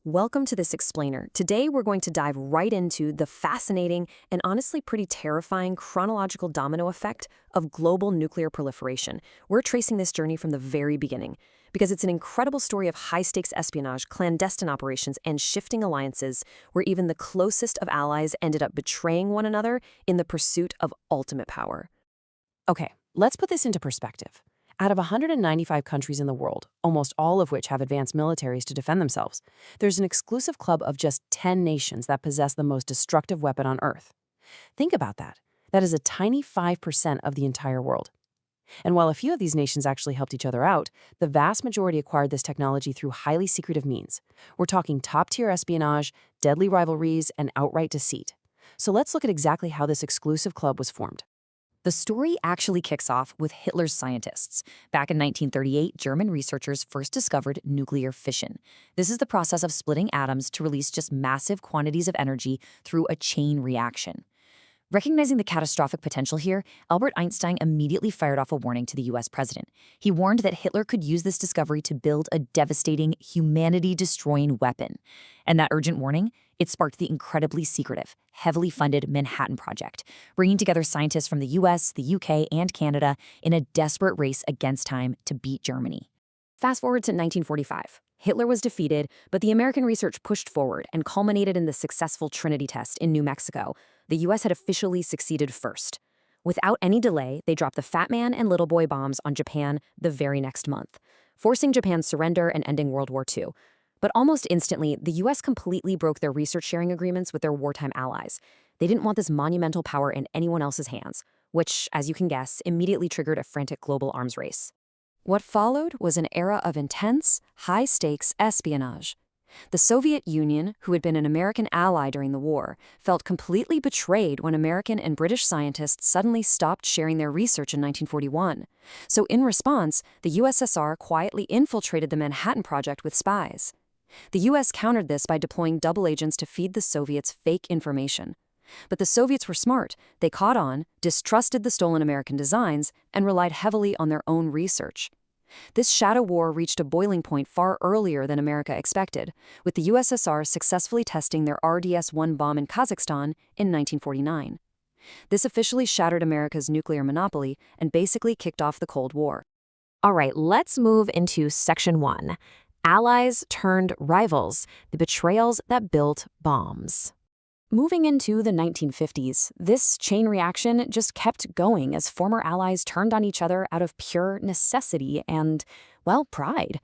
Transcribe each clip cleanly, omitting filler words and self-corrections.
Welcome to this explainer. Today we're going to dive right into the fascinating and honestly pretty terrifying chronological domino effect of global nuclear proliferation. We're tracing this journey from the very beginning because it's an incredible story of high-stakes espionage, clandestine operations, and shifting alliances where even the closest of allies ended up betraying one another in the pursuit of ultimate power. Okay, let's put this into perspective. Out of 195 countries in the world, almost all of which have advanced militaries to defend themselves, there's an exclusive club of just 10 nations that possess the most destructive weapon on Earth. Think about that. That is a tiny 5% of the entire world. And while a few of these nations actually helped each other out, the vast majority acquired this technology through highly secretive means. We're talking top-tier espionage, deadly rivalries, and outright deceit. So let's look at exactly how this exclusive club was formed. The story actually kicks off with Hitler's scientists. Back in 1938, German researchers first discovered nuclear fission. This is the process of splitting atoms to release just massive quantities of energy through a chain reaction. Recognizing the catastrophic potential here, Albert Einstein immediately fired off a warning to the US president. He warned that Hitler could use this discovery to build a devastating, humanity-destroying weapon. And that urgent warning? It sparked the incredibly secretive, heavily funded Manhattan Project, bringing together scientists from the US, the UK, and Canada in a desperate race against time to beat Germany. Fast forward to 1945. Hitler was defeated, but the American research pushed forward and culminated in the successful Trinity test in New Mexico. The US had officially succeeded first. Without any delay, they dropped the Fat Man and Little Boy bombs on Japan the very next month, forcing Japan's surrender and ending World War II. But almost instantly, the US completely broke their research-sharing agreements with their wartime allies. They didn't want this monumental power in anyone else's hands, which, as you can guess, immediately triggered a frantic global arms race. What followed was an era of intense, high-stakes espionage. The Soviet Union, who had been an American ally during the war, felt completely betrayed when American and British scientists suddenly stopped sharing their research in 1941. So in response, the USSR quietly infiltrated the Manhattan Project with spies. The US countered this by deploying double agents to feed the Soviets fake information. But the Soviets were smart. They caught on, distrusted the stolen American designs, and relied heavily on their own research. This shadow war reached a boiling point far earlier than America expected, with the USSR successfully testing their RDS-1 bomb in Kazakhstan in 1949. This officially shattered America's nuclear monopoly and basically kicked off the Cold War. All right, let's move into Section 1. Allies turned rivals, the betrayals that built bombs. Moving into the 1950s, this chain reaction just kept going as former allies turned on each other out of pure necessity and, well, pride.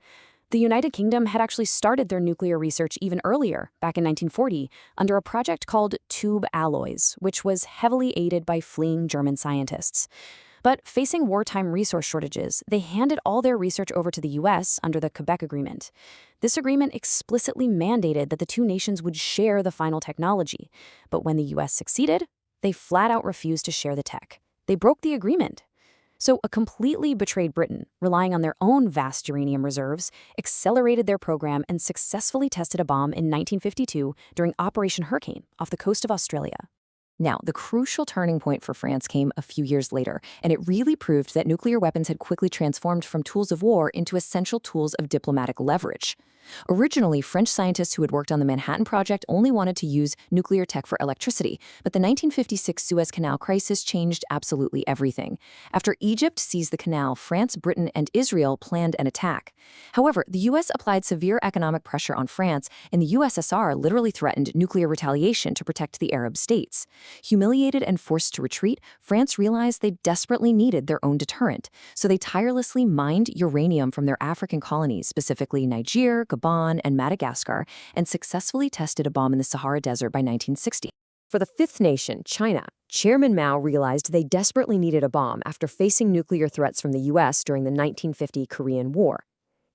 The United Kingdom had actually started their nuclear research even earlier, back in 1940, under a project called Tube Alloys, which was heavily aided by fleeing German scientists. But facing wartime resource shortages, they handed all their research over to the US under the Quebec Agreement. This agreement explicitly mandated that the two nations would share the final technology. But when the US succeeded, they flat out refused to share the tech. They broke the agreement. So a completely betrayed Britain, relying on their own vast uranium reserves, accelerated their program and successfully tested a bomb in 1952 during Operation Hurricane off the coast of Australia. Now, the crucial turning point for France came a few years later, and it really proved that nuclear weapons had quickly transformed from tools of war into essential tools of diplomatic leverage. Originally, French scientists who had worked on the Manhattan Project only wanted to use nuclear tech for electricity, but the 1956 Suez Canal crisis changed absolutely everything. After Egypt seized the canal, France, Britain, and Israel planned an attack. However, the US applied severe economic pressure on France, and the USSR literally threatened nuclear retaliation to protect the Arab states. Humiliated and forced to retreat, France realized they desperately needed their own deterrent, so they tirelessly mined uranium from their African colonies, specifically Niger, Gabon, and Madagascar, and successfully tested a bomb in the Sahara Desert by 1960. For the fifth nation, China, Chairman Mao realized they desperately needed a bomb after facing nuclear threats from the US during the 1950 Korean War.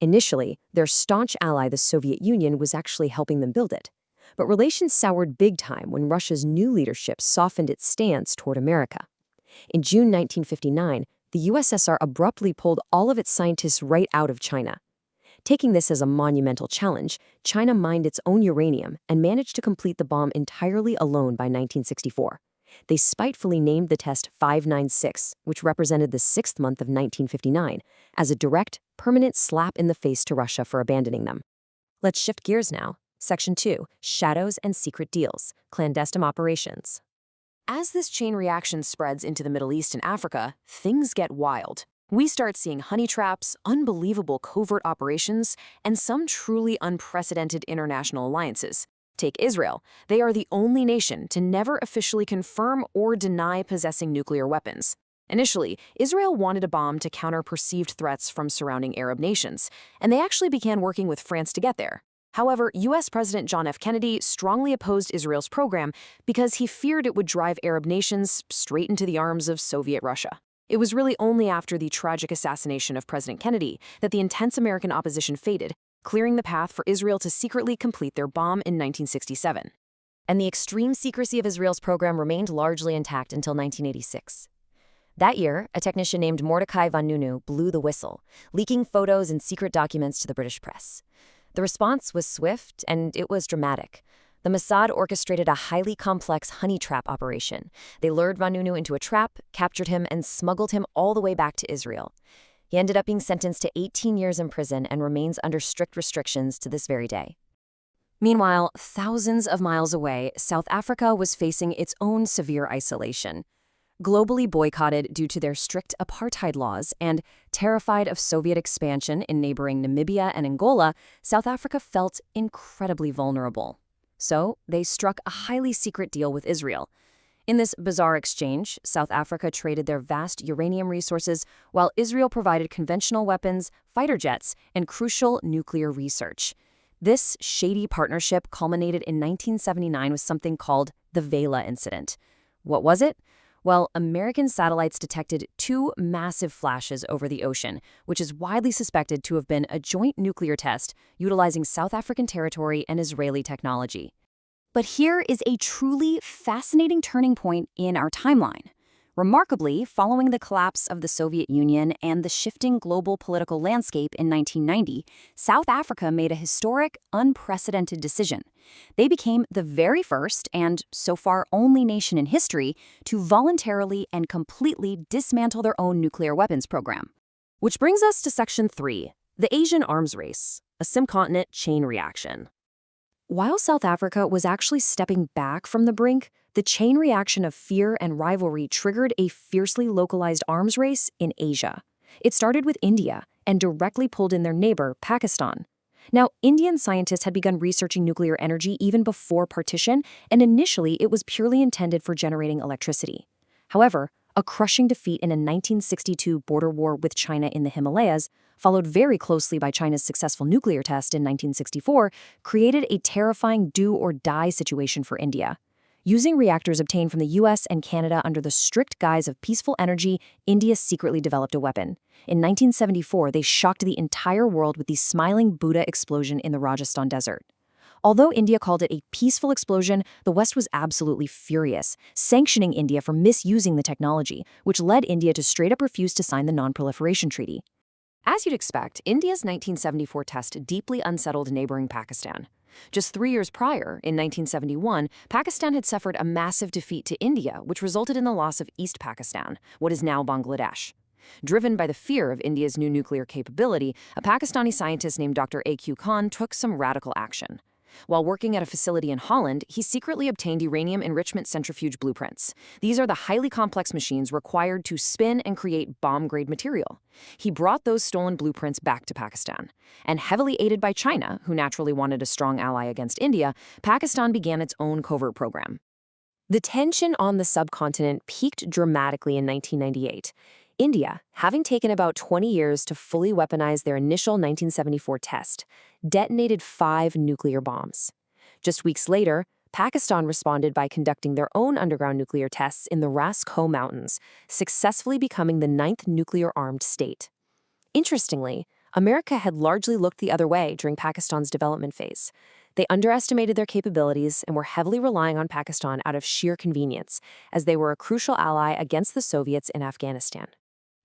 Initially, their staunch ally, the Soviet Union, was actually helping them build it. But relations soured big time when Russia's new leadership softened its stance toward America. In June 1959, the USSR abruptly pulled all of its scientists right out of China. Taking this as a monumental challenge, China mined its own uranium and managed to complete the bomb entirely alone by 1964. They spitefully named the test 596, which represented the 6th month of 1959, as a direct, permanent slap in the face to Russia for abandoning them. Let's shift gears now. Section 2. Shadows and secret deals, clandestine operations. As this chain reaction spreads into the Middle East and Africa, things get wild. We start seeing honey traps, unbelievable covert operations, and some truly unprecedented international alliances. Take Israel. They are the only nation to never officially confirm or deny possessing nuclear weapons. Initially, Israel wanted a bomb to counter perceived threats from surrounding Arab nations, and they actually began working with France to get there. However, U.S. President John F. Kennedy strongly opposed Israel's program because he feared it would drive Arab nations straight into the arms of Soviet Russia. It was really only after the tragic assassination of President Kennedy that the intense American opposition faded, clearing the path for Israel to secretly complete their bomb in 1967. And the extreme secrecy of Israel's program remained largely intact until 1986. That year, a technician named Mordecai von Nunu blew the whistle, leaking photos and secret documents to the British press. The response was swift, and it was dramatic. The Mossad orchestrated a highly complex honey trap operation. They lured von Nunu into a trap, captured him, and smuggled him all the way back to Israel. He ended up being sentenced to 18 years in prison and remains under strict restrictions to this very day. Meanwhile, thousands of miles away, South Africa was facing its own severe isolation. Globally boycotted due to their strict apartheid laws and terrified of Soviet expansion in neighboring Namibia and Angola, South Africa felt incredibly vulnerable. So they struck a highly secret deal with Israel. In this bizarre exchange, South Africa traded their vast uranium resources while Israel provided conventional weapons, fighter jets, and crucial nuclear research. This shady partnership culminated in 1979 with something called the Vela Incident. What was it? Well, American satellites detected two massive flashes over the ocean, which is widely suspected to have been a joint nuclear test utilizing South African territory and Israeli technology. But here is a truly fascinating turning point in our timeline. Remarkably, following the collapse of the Soviet Union and the shifting global political landscape in 1990, South Africa made a historic, unprecedented decision. They became the very first and, so far, only nation in history to voluntarily and completely dismantle their own nuclear weapons program. Which brings us to Section 3, the Asian arms race, a subcontinent chain reaction. While South Africa was actually stepping back from the brink, the chain reaction of fear and rivalry triggered a fiercely localized arms race in Asia. It started with India and directly pulled in their neighbor, Pakistan. Now, Indian scientists had begun researching nuclear energy even before partition, and initially it was purely intended for generating electricity. However, a crushing defeat in a 1962 border war with China in the Himalayas, followed very closely by China's successful nuclear test in 1964, created a terrifying do-or-die situation for India. Using reactors obtained from the US and Canada under the strict guise of peaceful energy, India secretly developed a weapon. In 1974, they shocked the entire world with the Smiling Buddha explosion in the Rajasthan desert. Although India called it a peaceful explosion, the West was absolutely furious, sanctioning India for misusing the technology, which led India to straight up refuse to sign the non-proliferation treaty. As you'd expect, India's 1974 test deeply unsettled neighboring Pakistan. Just 3 years prior, in 1971, Pakistan had suffered a massive defeat to India, which resulted in the loss of East Pakistan, what is now Bangladesh. Driven by the fear of India's new nuclear capability, a Pakistani scientist named Dr. A.Q. Khan took some radical action. While working at a facility in Holland, he secretly obtained uranium enrichment centrifuge blueprints. These are the highly complex machines required to spin and create bomb-grade material. He brought those stolen blueprints back to Pakistan. And heavily aided by China, who naturally wanted a strong ally against India, Pakistan began its own covert program. The tension on the subcontinent peaked dramatically in 1998. India, having taken about 20 years to fully weaponize their initial 1974 test, detonated 5 nuclear bombs. Just weeks later, Pakistan responded by conducting their own underground nuclear tests in the Ras Kho Mountains, successfully becoming the 9th nuclear-armed state. Interestingly, America had largely looked the other way during Pakistan's development phase. They underestimated their capabilities and were heavily relying on Pakistan out of sheer convenience, as they were a crucial ally against the Soviets in Afghanistan.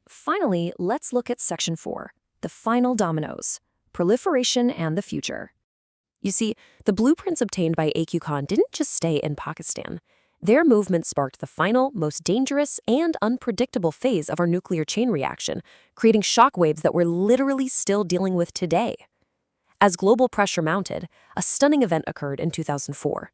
Finally, let's look at Section 4, the final dominoes, proliferation and the future. You see, the blueprints obtained by A.Q. Khan didn't just stay in Pakistan. Their movement sparked the final, most dangerous and unpredictable phase of our nuclear chain reaction, creating shockwaves that we're literally still dealing with today. As global pressure mounted, a stunning event occurred in 2004.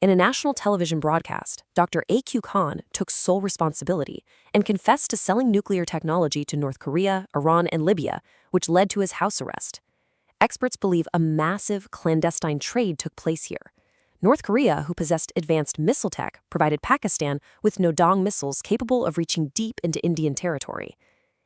In a national television broadcast, Dr. A.Q. Khan took sole responsibility and confessed to selling nuclear technology to North Korea, Iran, and Libya, which led to his house arrest. Experts believe a massive clandestine trade took place here. North Korea, who possessed advanced missile tech, provided Pakistan with no-dong missiles capable of reaching deep into Indian territory.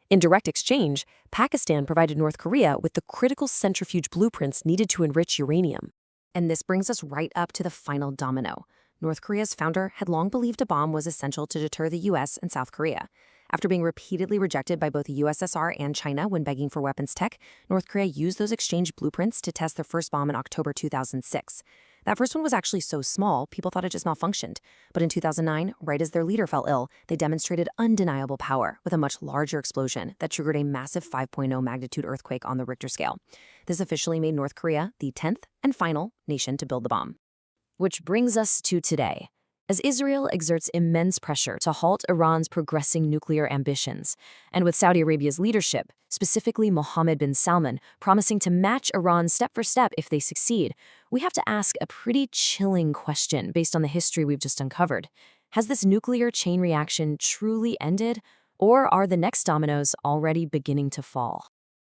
In direct exchange, Pakistan provided North Korea with the critical centrifuge blueprints needed to enrich uranium. And this brings us right up to the final domino. North Korea's founder had long believed a bomb was essential to deter the US and South Korea. After being repeatedly rejected by both the USSR and China when begging for weapons tech, North Korea used those exchange blueprints to test their first bomb in October 2006. That first one was actually so small, people thought it just malfunctioned. But in 2009, right as their leader fell ill, they demonstrated undeniable power with a much larger explosion that triggered a massive 5.0 magnitude earthquake on the Richter scale. This officially made North Korea the 10th and final nation to build the bomb. Which brings us to today. As Israel exerts immense pressure to halt Iran's progressing nuclear ambitions, and with Saudi Arabia's leadership, specifically Mohammed bin Salman, promising to match Iran step for step if they succeed, we have to ask a pretty chilling question based on the history we've just uncovered. Has this nuclear chain reaction truly ended, or are the next dominoes already beginning to fall?